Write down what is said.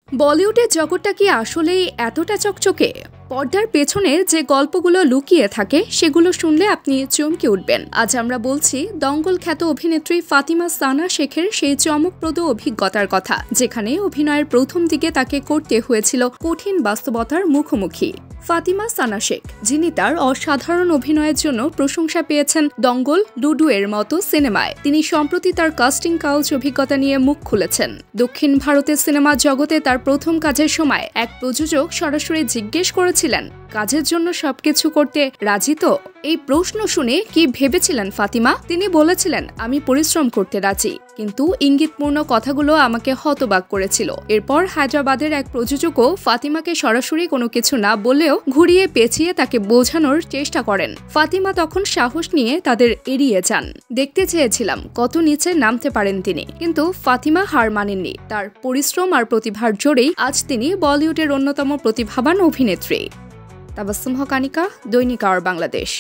বলিউডের জগৎটা কি আসলেই এতটা চকচকে? পর্দার পেছনে যে গল্পগুলো লুকিয়ে থাকে সেগুলো শুনলে আপনি চমকে উঠবেন। আজ আমরা বলছি দঙ্গল খ্যাত অভিনেত্রী ফাতিমা সানা শেখের সেই চমকপ্রদ অভিজ্ঞতার কথা, যেখানে অভিনয়ের প্রথম দিকে তাকে করতে হয়েছিল কঠিন বাস্তবতার মুখোমুখি। ফাতিমা সানা শেখ, যিনি তার অসাধারণ অভিনয়ের জন্য প্রশংসা পেয়েছেন দঙ্গল, লুডু এর মতো সিনেমায়, তিনি সম্প্রতি তার কাস্টিং কাউচ অভিজ্ঞতা নিয়ে মুখ খুলেছেন। দক্ষিণ ভারতের সিনেমা জগতে তার প্রথম কাজের সময় এক প্রযোজক সরাসরি জিজ্ঞেস করেছিলেন, কাজের জন্য সবকিছু করতে রাজি তো? এই প্রশ্ন শুনে কি ভেবেছিলেন ফাতিমা? তিনি বলেছিলেন, আমি পরিশ্রম করতে রাজি, কিন্তু ইঙ্গিতপূর্ণ কথাগুলো আমাকে হতবাক করেছিল। এরপর হায়দ্রাবাদের এক প্রযোজকও ফাতিমাকে সরাসরি কোনো কিছু না বললেও ঘুরিয়ে পেঁচিয়ে তাকে বোঝানোর চেষ্টা করেন। ফাতিমা তখন সাহস নিয়ে তাদের এড়িয়ে যান। দেখতে চেয়েছিলাম কত নিচে নামতে পারেন তিনি, কিন্তু ফাতিমা হার মানেননি। তার পরিশ্রম আর প্রতিভার জোরেই আজ তিনি বলিউডের অন্যতম প্রতিভাবান অভিনেত্রী। তাবাসসুম হক, আনিকা, দৈনিক আওয়ার বাংলাদেশ।